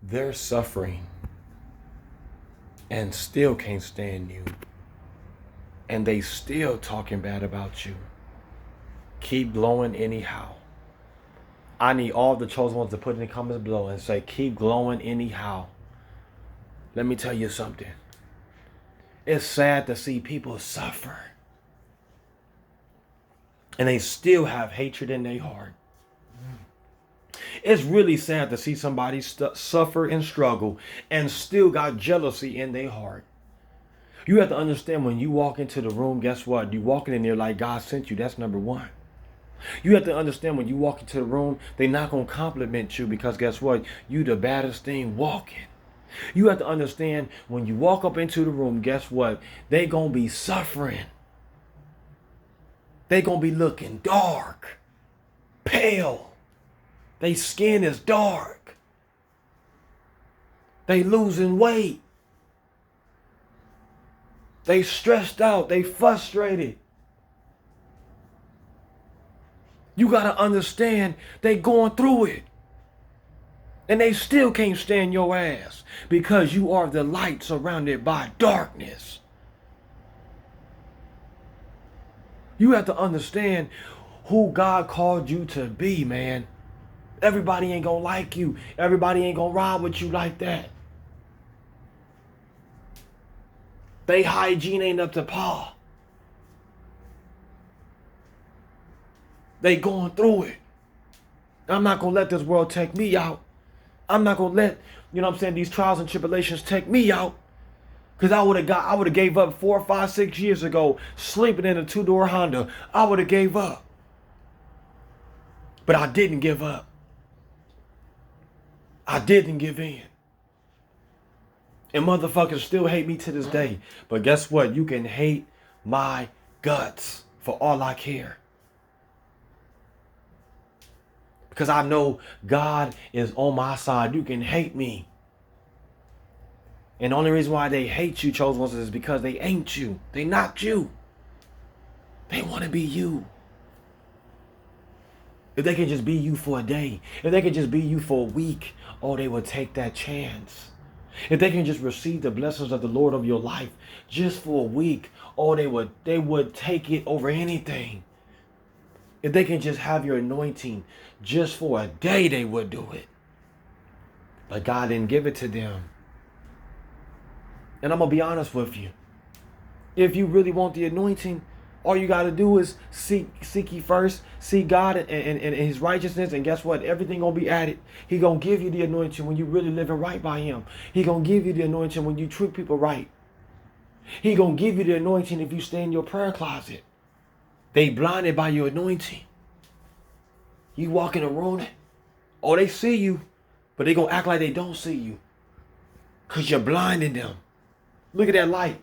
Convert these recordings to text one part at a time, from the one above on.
They're suffering and still can't stand you. And they still talking bad about you. Keep glowing anyhow. I need all the chosen ones to put in the comments below and say, keep glowing anyhow. Let me tell you something. It's sad to see people suffer. And they still have hatred in their heart. It's really sad to see somebody suffer and struggle and still got jealousy in their heart. You have to understand, when you walk into the room, guess what? You walking in there like God sent you. That's number one. You have to understand, when you walk into the room, they're not going to compliment you because guess what? You the baddest thing walking. You have to understand, when you walk up into the room, guess what? They going to be suffering. They going to be looking dark, pale. They skin is dark. They losing weight. They stressed out. They frustrated. You got to understand, they going through it. And they still can't stand your ass because you are the light surrounded by darkness. You have to understand who God called you to be, man. Everybody ain't gonna like you. Everybody ain't gonna ride with you like that. They hygiene ain't up to par. They going through it. I'm not gonna let this world take me out. I'm not gonna let, you know what I'm saying, these trials and tribulations take me out. Cause I would have gave up 4, 5, 6 years ago, sleeping in a 2-door Honda. I would have gave up. But I didn't give up. I didn't give in. And motherfuckers still hate me to this day. But guess what? You can hate my guts for all I care. Because I know God is on my side. You can hate me. And the only reason why they hate you, chosen ones, is because they ain't you. They not you. They want to be you. If they can just be you for a day, if they can just be you for a week, oh, they would take that chance. If they can just receive the blessings of the Lord of your life just for a week, oh, they would take it over anything. If they can just have your anointing just for a day, they would do it. But God didn't give it to them. And I'm going to be honest with you. If you really want the anointing, all you got to do is seek ye first, seek God and his righteousness. And guess what? Everything going to be added. He going to give you the anointing when you really living right by him. He going to give you the anointing when you treat people right. He going to give you the anointing if you stay in your prayer closet. They blinded by your anointing. You walk in a room, oh, they see you, but they going to act like they don't see you. Because you're blinding them. Look at that light.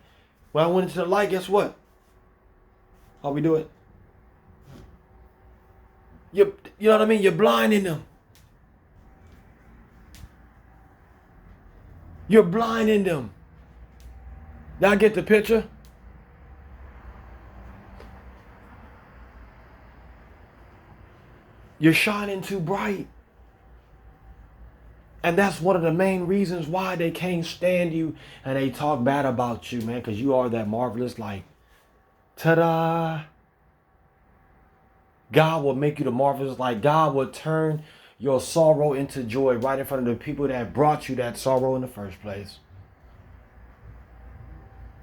When I went into the light, guess what? How we do it? You know what I mean? You're blinding them. You're blinding them. Y'all get the picture? You're shining too bright. And that's one of the main reasons why they can't stand you and they talk bad about you, man, because you are that marvelous light. Ta-da! God will make you the marvelous light. God will turn your sorrow into joy right in front of the people that brought you that sorrow in the first place.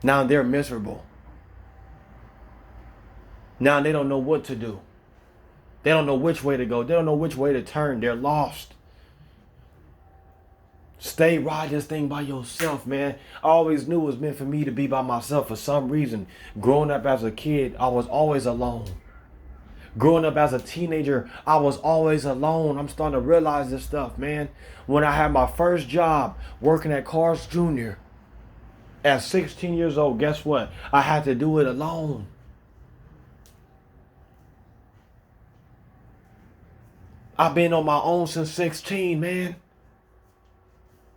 Now they're miserable. Now they don't know what to do. They don't know which way to go. They don't know which way to turn. They're lost. Stay ride this thing by yourself, man. I always knew it was meant for me to be by myself for some reason. Growing up as a kid, I was always alone. Growing up as a teenager, I was always alone. I'm starting to realize this stuff, man. When I had my first job working at Carl's Jr. at 16 years old, guess what? I had to do it alone. I've been on my own since 16, man.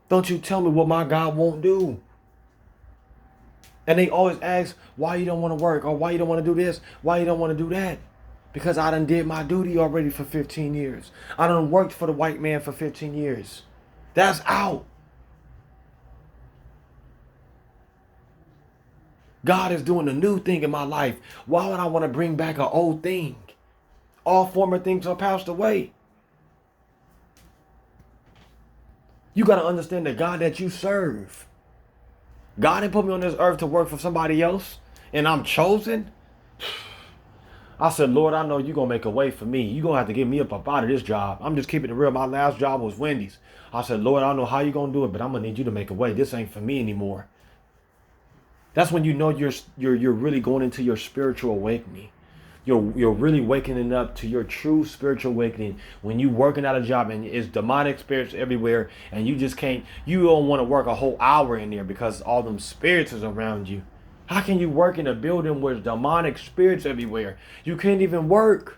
Don't you tell me what my God won't do. And they always ask, why you don't want to work? Or why you don't want to do this? Why you don't want to do that? Because I done did my duty already for 15 years. I done worked for the white man for 15 years. That's out. God is doing a new thing in my life. Why would I want to bring back an old thing? All former things are passed away. You got to understand the God that you serve. God didn't put me on this earth to work for somebody else, and I'm chosen. I said, Lord, I know you're going to make a way for me. You're going to have to get me up out of this job. I'm just keeping it real. My last job was Wendy's. I said, Lord, I don't know how you're going to do it, but I'm going to need you to make a way. This ain't for me anymore. That's when you know you're really going into your spiritual awakening. You're really waking up to your true spiritual awakening when you working at a job and it's demonic spirits everywhere, and you don't want to work a whole hour in there because all them spirits is around you. How can you work in a building with demonic spirits everywhere? You can't even work.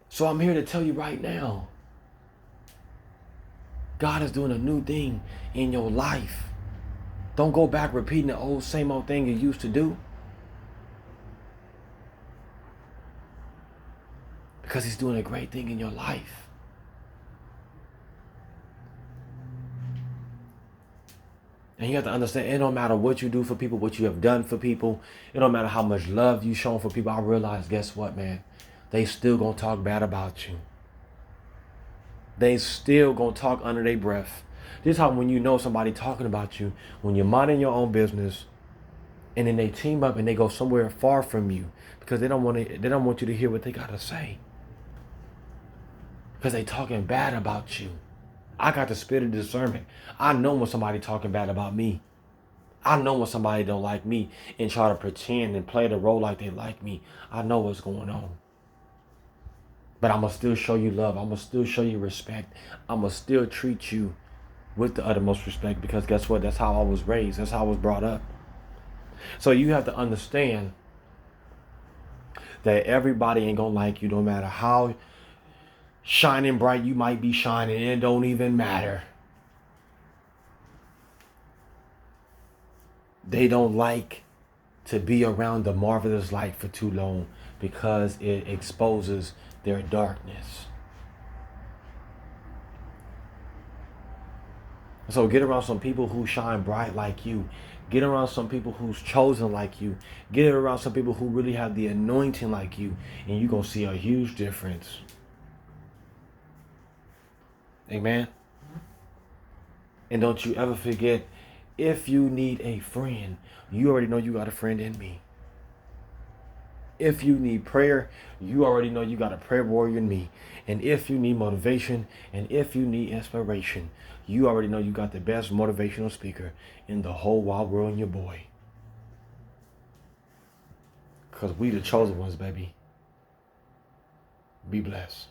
So I'm here to tell you right now, God is doing a new thing in your life. Don't go back repeating the same old thing you used to do. Because he's doing a great thing in your life. And you have to understand, it don't matter what you do for people, what you have done for people. It don't matter how much love you shown for people. I realize, guess what, man? They still gonna talk bad about you. They still gonna talk under their breath. This is how when you know somebody talking about you, when you're minding your own business, and then they team up and they go somewhere far from you because they don't want you to hear what they gotta say. Because they talking bad about you. I got the spirit of discernment. I know when somebody talking bad about me. I know when somebody don't like me and try to pretend and play the role like they like me. I know what's going on. But I'm going to still show you love. I'm going to still show you respect. I'm going to still treat you with the uttermost respect because guess what? That's how I was raised. That's how I was brought up. So you have to understand that everybody ain't going to like you no matter how shining bright you might be shining. It don't even matter. They don't like to be around the marvelous light for too long because it exposes their darkness. So get around some people who shine bright like you. Get around some people who's chosen like you. Get around some people who really have the anointing like you. And you're going to see a huge difference. Amen. And don't you ever forget, if you need a friend, you already know you got a friend in me. If you need prayer, you already know you got a prayer warrior in me. And if you need motivation and if you need inspiration, you already know you got the best motivational speaker in the whole wide world, in your boy. Because we the chosen ones, baby. Be blessed.